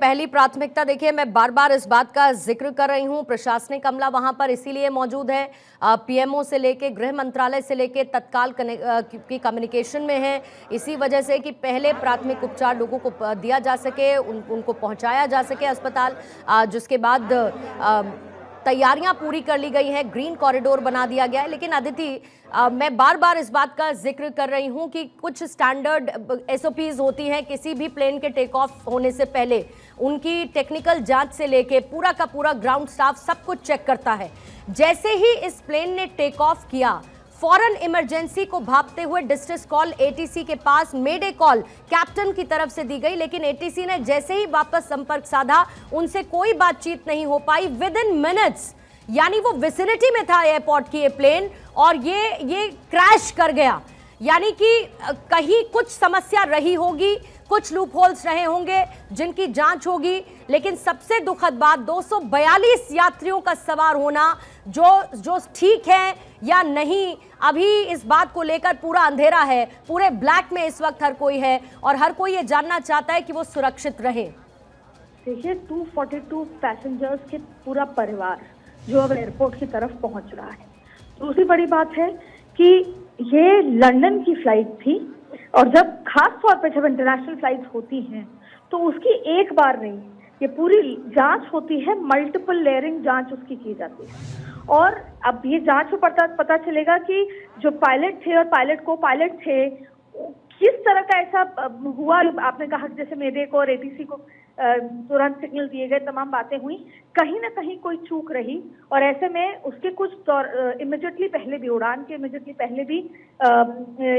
पहली प्राथमिकता देखिए, मैं बार बार इस बात का जिक्र कर रही हूं, प्रशासनिक अमला वहां पर इसीलिए मौजूद है, पीएमओ से लेके गृह मंत्रालय से लेके तत्काल की कम्युनिकेशन में है, इसी वजह से कि पहले प्राथमिक उपचार लोगों को दिया जा सके, उनको पहुंचाया जा सके अस्पताल, जिसके बाद तैयारियां पूरी कर ली गई हैं, ग्रीन कॉरिडोर बना दिया गया है। लेकिन अदिति, मैं बार बार इस बात का जिक्र कर रही हूं कि कुछ स्टैंडर्ड एसओपीज होती हैं किसी भी प्लेन के टेक ऑफ होने से पहले, उनकी टेक्निकल जांच से लेके पूरा का पूरा ग्राउंड स्टाफ सब कुछ चेक करता है। जैसे ही इस प्लेन ने टेक ऑफ किया, फौरन इमरजेंसी को भापते हुए डिस्ट्रेस कॉल एटीसी के पास मेडे कॉल कैप्टन की तरफ से दी गई, लेकिन एटीसी ने जैसे ही वापस संपर्क साधा, उनसे कोई बातचीत नहीं हो पाई। विद इन मिनट्स, यानी वो विसिनिटी में था एयरपोर्ट की ये प्लेन और ये क्रैश कर गया। यानी कि कहीं कुछ समस्या रही होगी, कुछ लूप होल्स रहे होंगे जिनकी जांच होगी, लेकिन सबसे दुखद बात 242 यात्रियों का सवार होना, जो ठीक है या नहीं, अभी इस बात को लेकर पूरा अंधेरा है, पूरे ब्लैक में इस वक्त हर कोई है और हर कोई ये जानना चाहता है कि वो सुरक्षित रहे। देखिए, 242 पैसेंजर्स के पूरा परिवार जो अब एयरपोर्ट की तरफ पहुंच रहा है। दूसरी बड़ी बात है कि ये लंदन की फ्लाइट थी और जब खास तौर पे जब इंटरनेशनल फ्लाइट्स होती हैं तो उसकी एक बार नहीं, ये पूरी जांच होती है, मल्टीपल लेयरिंग जांच उसकी की जाती है। और अब ये जांच में पता चलेगा कि जो पायलट थे और पायलट को पायलट थे, किस तरह का ऐसा हुआ। आपने कहा जैसे मेडे को और एटीसी को तुरंत सिग्नल दिए गए, तमाम बातें हुई, कहीं ना कहीं कोई चूक रही और ऐसे में उसके कुछ इमिडिएटली पहले भी, उड़ान के इमिडिएटली पहले भी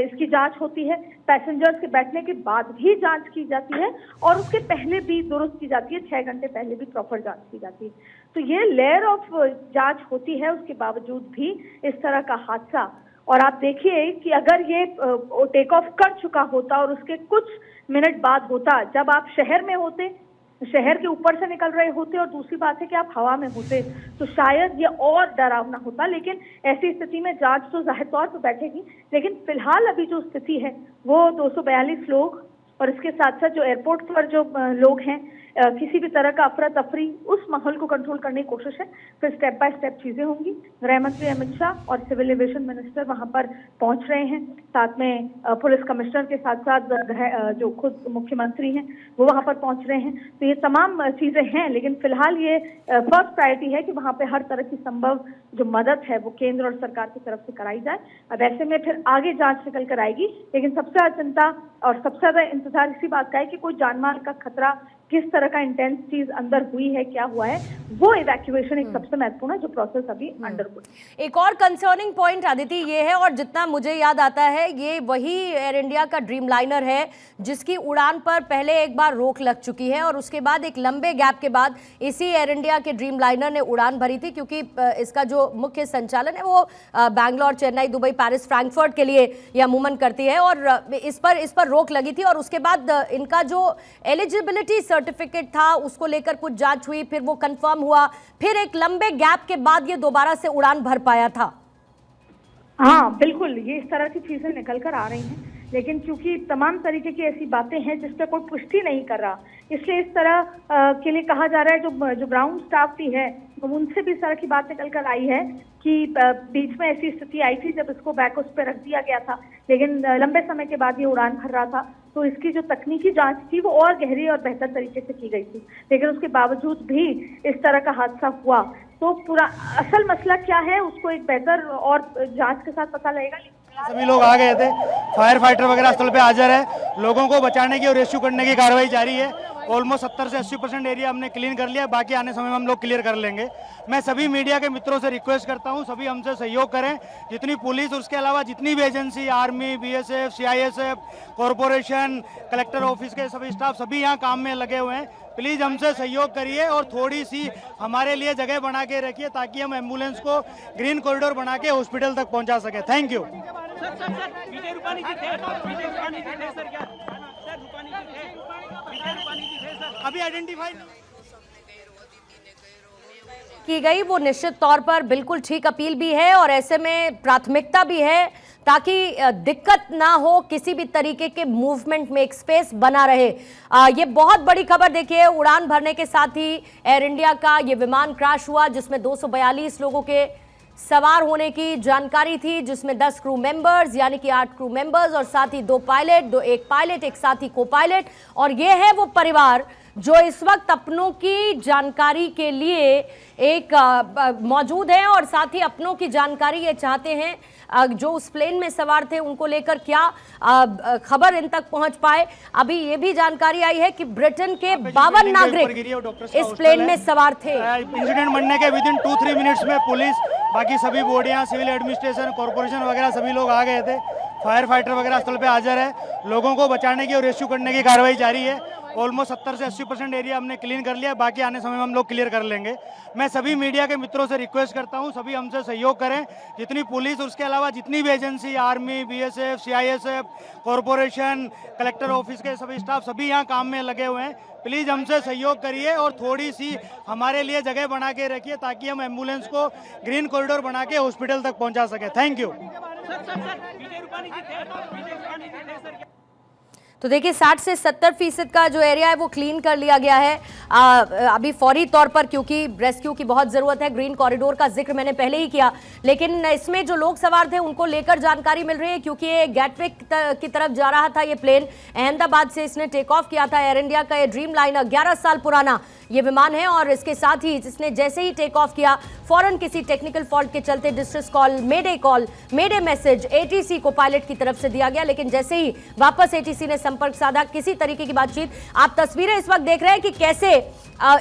इसकी जांच होती है। पैसेंजर्स के बैठने के बाद भी जांच की जाती है और उसके पहले भी दुरुस्त की जाती है, 6 घंटे पहले भी प्रॉपर जांच की जाती है। तो ये लेयर ऑफ जांच होती है, उसके बावजूद भी इस तरह का हादसा। और आप देखिए कि अगर ये टेक ऑफ कर चुका होता और उसके कुछ मिनट बाद होता, जब आप शहर में होते, शहर के ऊपर से निकल रहे होते और दूसरी बात है कि आप हवा में होते, तो शायद ये और डरावना होता। लेकिन ऐसी स्थिति में जांच तो जाहिर तौर पर बैठेगी, लेकिन फिलहाल अभी जो स्थिति है वो 242 लोग और इसके साथ साथ जो एयरपोर्ट पर जो लोग हैं, किसी भी तरह का अफरा तफरी, उस माहौल को कंट्रोल करने की कोशिश है। फिर स्टेप बाय स्टेप चीजें होंगी। गृह मंत्री अमित शाह और सिविल एविएशन मिनिस्टर वहां पर पहुंच रहे हैं, साथ में पुलिस कमिश्नर के साथ साथ जो खुद मुख्यमंत्री हैं वो वहां पर पहुंच रहे हैं। तो ये तमाम चीजें हैं, लेकिन फिलहाल ये फर्स्ट प्रायोरिटी है कि वहां पे हर तरह की संभव जो मदद है वो केंद्र और सरकार की तरफ से कराई जाए। अब ऐसे में फिर आगे जांच निकल कर आएगी, लेकिन सबसे ज्यादा चिंता और सबसे ज्यादा इंतजार इसी बात का है कि कोई जानमाल का खतरा, किस तरह का इंटेंस चीज अंदर हुई है, क्या हुआ है, वो इवैक्यूएशन एक सबसे महत्वपूर्ण है, जो प्रोसेस अभी अंडर हुआ। एक और कंसर्निंग पॉइंट अदिति ये है, और जितना मुझे याद आता है ये वही एयर इंडिया का ड्रीम लाइनर है जिसकी उड़ान पर पहले एक बार रोक लग चुकी है और उसके बाद एक लंबे गैप के बाद इसी एयर इंडिया के ड्रीम लाइनर ने उड़ान भरी थी, क्योंकि इसका जो मुख्य संचालन है वो Bangalore, Chennai, Dubai, Paris, Frankfurt के लिए ये अमूमन करती है और इस पर रोक लगी थी। और उसके बाद इनका जो एलिजिबिलिटी सर्टिफिकेट था उसको लेकर कुछ जांच हुई, फिर वो कंफर्म हुआ, फिर एक लंबे गैप के बाद ये दोबारा से उड़ान भर पाया था। हाँ बिल्कुल, ये इस तरह की चीजें निकल कर आ रही हैं, लेकिन क्योंकि तमाम तरीके की ऐसी बातें हैं जिस पर कोई पुष्टि नहीं कर रहा, इसलिए इस तरह के लिए कहा जा रहा है। जो ग्राउंड स्टाफ भी है तो उनसे भी इस तरह की बात निकल कर आई है कि बीच में ऐसी स्थिति आई थी जब इसको बैक उस पर रख दिया गया था, लेकिन लंबे समय के बाद ये उड़ान भर रहा था, तो इसकी जो तकनीकी जांच थी वो और गहरी और बेहतर तरीके से की गई थी। लेकिन उसके बावजूद भी इस तरह का हादसा हुआ, तो पूरा असल मसला क्या है उसको एक बेहतर और जांच के साथ पता लगेगा। सभी लोग आ गए थे, फायर फाइटर वगैरह स्थल पे हाजिर है, लोगों को बचाने की और रेस्क्यू करने की कार्रवाई जारी है। ऑलमोस्ट 70 से 80% एरिया हमने क्लीन कर लिया, बाकी आने समय में हम लोग क्लियर कर लेंगे। मैं सभी मीडिया के मित्रों से रिक्वेस्ट करता हूं, सभी हमसे सहयोग करें, जितनी पुलिस और उसके अलावा जितनी भी agency, army, BSF, CISF, corporation, collector office के सभी स्टाफ, सभी यहाँ काम में लगे हुए हैं। प्लीज़ हमसे सहयोग करिए और थोड़ी सी हमारे लिए जगह बना के रखिए ताकि हम एम्बुलेंस को ग्रीन कॉरिडोर बना के हॉस्पिटल तक पहुँचा सके। Thank you. अभी आइडेंटिफाई की गई वो निश्चित तौर पर बिल्कुल ठीक अपील भी है और ऐसे में प्राथमिकता भी है ताकि दिक्कत ना हो, किसी भी तरीके के मूवमेंट में एक स्पेस बना रहे। ये बहुत बड़ी खबर देखिए, उड़ान भरने के साथ ही एयर इंडिया का ये विमान क्रैश हुआ जिसमें 242 लोगों के सवार होने की जानकारी थी, जिसमें 10 क्रू मेंबर्स यानी कि 8 क्रू मेंबर्स और साथ ही 2 पायलट, एक पायलट एक साथी को पायलट। और ये है वो परिवार जो इस वक्त अपनों की जानकारी के लिए एक मौजूद है और साथ ही अपनों की जानकारी ये चाहते हैं जो उस प्लेन में सवार थे उनको लेकर क्या खबर इन तक पहुंच पाए। अभी ये भी जानकारी आई है कि ब्रिटेन के 52 नागरिक इस प्लेन में सवार थे। इंसिडेंट बनने के विदिन 2-3 मिनट्स में पुलिस, बाकी सभी बॉडियां, सिविल एडमिनिस्ट्रेशन, कॉर्पोरेशन वगैरह सभी लोग आ गए थे। फायर फाइटर वगैरह स्थल पे हाजिर है। लोगों को बचाने की और रेस्क्यू करने की कार्रवाई जारी है। ऑलमोस्ट 70 से 80% एरिया हमने क्लीन कर लिया, बाकी आने समय में हम लोग क्लियर कर लेंगे। मैं सभी मीडिया के मित्रों से रिक्वेस्ट करता हूं, सभी हमसे सहयोग करें। जितनी पुलिस और उसके अलावा जितनी भी agency, army, BSF, CISF, corporation, collector office के सभी स्टाफ सभी यहाँ काम में लगे हुए हैं। प्लीज़ हमसे सहयोग करिए और थोड़ी सी हमारे लिए जगह बना के रखिए ताकि हम एम्बुलेंस को ग्रीन कॉरिडोर बना के हॉस्पिटल तक पहुंचा सके। Thank you. तो देखिए 60 से 70% का जो एरिया है वो क्लीन कर लिया गया है अभी फौरी तौर पर, क्योंकि रेस्क्यू की बहुत ज़रूरत है। ग्रीन कॉरिडोर का जिक्र मैंने पहले ही किया, लेकिन इसमें जो लोग सवार थे उनको लेकर जानकारी मिल रही है क्योंकि ये गैटविक की तरफ जा रहा था। ये प्लेन अहमदाबाद से इसने टेक ऑफ किया था। एयर इंडिया का ये ड्रीम लाइनर 11 साल पुराना ये विमान है और इसके साथ ही जिसने जैसे ही टेक ऑफ किया फौरन किसी टेक्निकल फॉल्ट के चलते डिस्ट्रेस कॉल, मेडे मैसेज एटीसी को पायलट की तरफ से दिया गया, लेकिन जैसे ही वापस एटीसी ने संपर्क साधा, किसी तरीके की बातचीत। आप तस्वीरें इस वक्त देख रहे हैं कि कैसे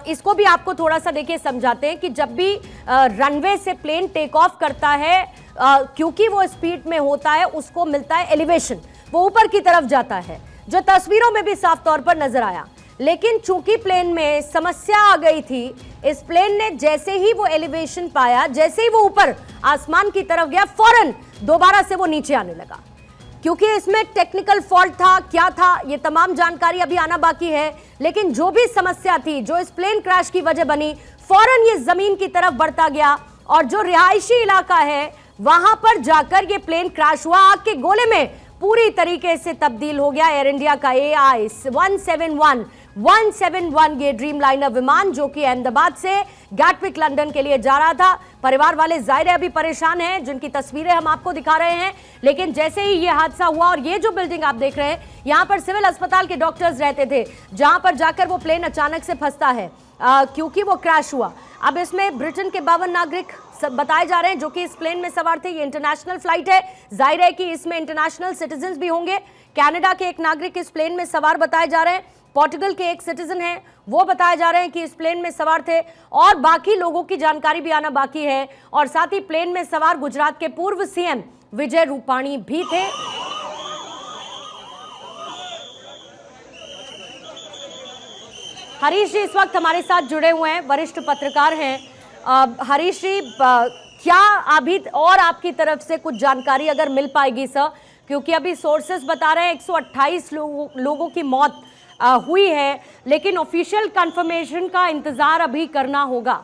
इसको भी आपको थोड़ा सा देखिए समझाते हैं कि जब भी रनवे से प्लेन टेक ऑफ करता है क्योंकि वो स्पीड में होता है उसको मिलता है एलिवेशन, वो ऊपर की तरफ जाता है, जो तस्वीरों में भी साफ तौर पर नजर आया। लेकिन चूंकि प्लेन में समस्या आ गई थी, इस प्लेन ने जैसे ही वो एलिवेशन पाया, जैसे ही वो ऊपर आसमान की तरफ गया, फौरन दोबारा से वो नीचे आने लगा क्योंकि इसमें टेक्निकल फॉल्ट था। क्या था ये तमाम जानकारी अभी आना बाकी है, लेकिन जो भी समस्या थी जो इस प्लेन क्रैश की वजह बनी, फौरन ये जमीन की तरफ बढ़ता गया और जो रिहायशी इलाका है वहां पर जाकर ये प्लेन क्रैश हुआ। आग के गोले में पूरी तरीके से तब्दील हो गया एयर इंडिया का AI 171 ये ड्रीम लाइनर विमान जो कि अहमदाबाद से गैटविक लंदन के लिए जा रहा था। परिवार वाले जाहिर है अभी परेशान हैं, जिनकी तस्वीरें हम आपको दिखा रहे हैं। लेकिन जैसे ही ये हादसा हुआ और ये जो बिल्डिंग आप देख रहे हैं, यहाँ पर सिविल अस्पताल के डॉक्टर्स रहते थे, जहां पर जाकर वो प्लेन अचानक से फंसता है क्योंकि वो क्रैश हुआ। अब इसमें ब्रिटेन के 52 नागरिक बताए जा रहे हैं जो कि इस प्लेन में सवार थे। ये इंटरनेशनल फ्लाइट है, जाहिर है कि इसमें इंटरनेशनल सिटीजन भी होंगे। कनाडा के एक नागरिक इस प्लेन में सवार बताए जा रहे हैं, पोर्टुगल के एक सिटीजन हैं वो बताए जा रहे हैं कि इस प्लेन में सवार थे, और बाकी लोगों की जानकारी भी आना बाकी है। और साथ ही प्लेन में सवार गुजरात के पूर्व सीएम विजय रूपाणी भी थे। हरीश जी इस वक्त हमारे साथ जुड़े हुए हैं, वरिष्ठ पत्रकार हैं। हरीश जी, क्या अभी और आपकी तरफ से कुछ जानकारी अगर मिल पाएगी सर, क्योंकि अभी सोर्सेस बता रहे हैं 128 लोगों की मौत हुई है, लेकिन ऑफिशियल कंफर्मेशन का इंतजार अभी करना होगा।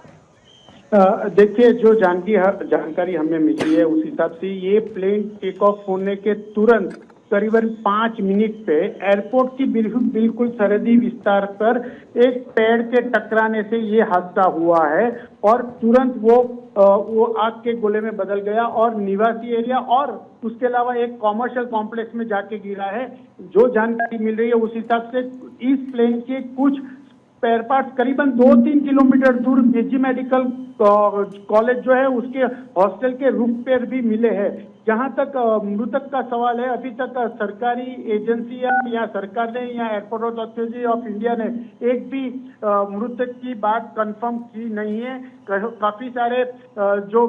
देखिए, जो जानकारी हमें मिली है उस हिसाब से ये प्लेन टेक ऑफ होने के तुरंत करीबन 5 मिनट पे एयरपोर्ट की बिल्कुल सरहदी विस्तार पर एक पेड़ के टकराने से ये हादसा हुआ है और तुरंत वो आग के गोले में बदल गया और निवासी एरिया और उसके अलावा एक कॉमर्शियल कॉम्प्लेक्स में जाके गिरा है। जो जानकारी मिल रही है उस हिसाब से इस प्लेन के कुछ स्पेयर पार्ट्स करीबन 2-3 किलोमीटर दूर बीजी मेडिकल कॉलेज जो है उसके हॉस्टल के रूफ पर भी मिले हैं। जहां तक मृतक का सवाल है, अभी तक सरकारी एजेंसियां या सरकार ने या एयरपोर्ट अथॉरिटी ऑफ इंडिया ने एक भी मृतक की बात कंफर्म की नहीं है। काफी सारे जो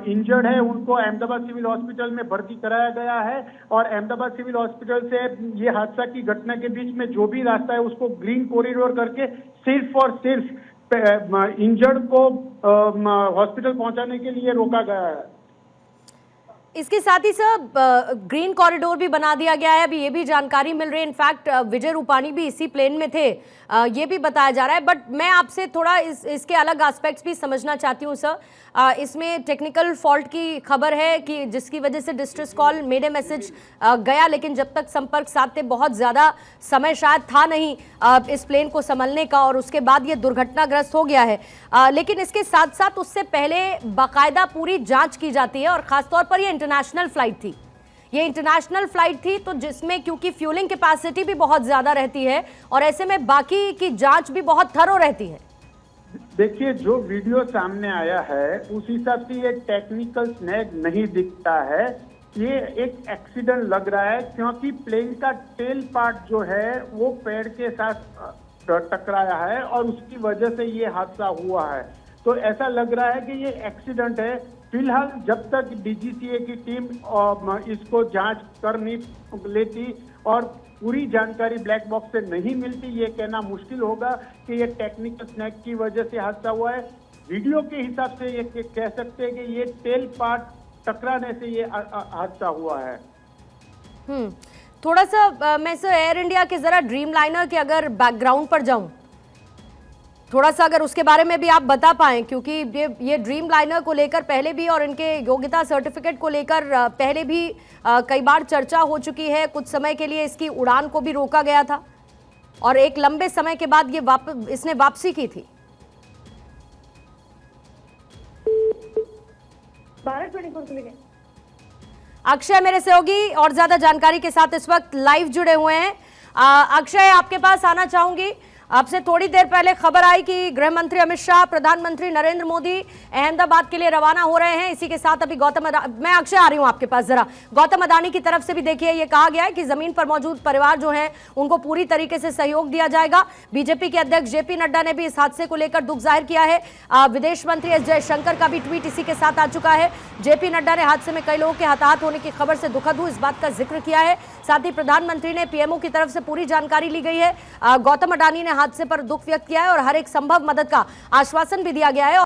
इंजर्ड है उनको अहमदाबाद सिविल हॉस्पिटल में भर्ती कराया गया है और अहमदाबाद सिविल हॉस्पिटल से ये हादसा की घटना के बीच में जो भी रास्ता है उसको ग्रीन कॉरिडोर करके सिर्फ और सिर्फ इंजर्ड को हॉस्पिटल पहुंचाने के लिए रोका गया है। इसके साथ ही सर ग्रीन कॉरिडोर भी बना दिया गया है, अभी ये भी जानकारी मिल रही है। इनफैक्ट विजय रूपाणी भी इसी प्लेन में थे, ये भी बताया जा रहा है। बट मैं आपसे थोड़ा इसके अलग एस्पेक्ट्स भी समझना चाहती हूँ सर। इसमें टेक्निकल फॉल्ट की खबर है कि जिसकी वजह से डिस्ट्रेस कॉल मेडे मैसेज गया, लेकिन जब तक संपर्क साधते बहुत ज़्यादा समय शायद था नहीं इस प्लेन को संभलने का, और उसके बाद ये दुर्घटनाग्रस्त हो गया है। लेकिन इसके साथ साथ उससे पहले बाकायदा पूरी जांच की जाती है, और ख़ासतौर पर ये इंटरनेशनल फ्लाइट थी। ये इंटरनेशनल फ्लाइट थी, तो जिसमें क्योंकि फ्यूलिंग कैपेसिटी भी बहुत ज़्यादा रहती है, और ऐसे में बाकी की जांच भी बहुत थरो रहती है। देखिए, जो वीडियो सामने आया है उस हिसाब से ये टेक्निकल स्नैग नहीं दिखता है, ये एक एक्सीडेंट लग रहा है, क्योंकि प्लेन का टेल पार्ट जो है वो पेड़ के साथ टकराया है और उसकी वजह से ये हादसा हुआ है। तो ऐसा लग रहा है कि ये एक्सीडेंट है। फिलहाल जब तक डीजीसीए की टीम इसको जांच कर नहीं लेती और पूरी जानकारी ब्लैक बॉक्स से नहीं मिलती, ये कहना मुश्किल होगा कि ये टेक्निकल स्नैग की वजह से हादसा हुआ है। वीडियो के हिसाब से ये कह सकते हैं कि ये टेल पार्ट टकराने से ये हादसा हुआ है। थोड़ा सा मैं सर एयर इंडिया के जरा ड्रीम लाइनर के अगर बैकग्राउंड पर जाऊं, थोड़ा सा अगर उसके बारे में भी आप बता पाएं, क्योंकि ये ड्रीम लाइनर को लेकर पहले भी और इनके योग्यता सर्टिफिकेट को लेकर पहले भी कई बार चर्चा हो चुकी है। कुछ समय के लिए इसकी उड़ान को भी रोका गया था और एक लंबे समय के बाद ये इसने वापसी की थी। 12:24 के लिए अक्षय मेरे सहयोगी और ज्यादा जानकारी के साथ इस वक्त लाइव जुड़े हुए हैं। अक्षय, आपके पास आना चाहूंगी। आपसे थोड़ी देर पहले खबर आई कि गृह मंत्री अमित शाह, प्रधानमंत्री नरेंद्र मोदी अहमदाबाद के लिए रवाना हो रहे हैं। इसी के साथ अभी मैं अक्षय आ रही हूं आपके पास जरा। गौतम अडानी की तरफ से भी देखिए ये कहा गया है कि जमीन पर मौजूद परिवार जो हैं उनको पूरी तरीके से सहयोग दिया जाएगा। बीजेपी के अध्यक्ष जेपी नड्डा ने भी इस हादसे को लेकर दुख जाहिर किया है। विदेश मंत्री एस जयशंकर का भी ट्वीट इसी के साथ आ चुका है। जेपी नड्डा ने हादसे में कई लोगों के हताहत होने की खबर से दुखद हूं इस बात का जिक्र किया है। साथ ही प्रधानमंत्री ने पीएमओ की तरफ से पूरी जानकारी ली गई है। गौतम अडानी ने हादसे पर दुख व्यक्त किया है और हर एक संभव मदद का आश्वासन भी दिया गया है।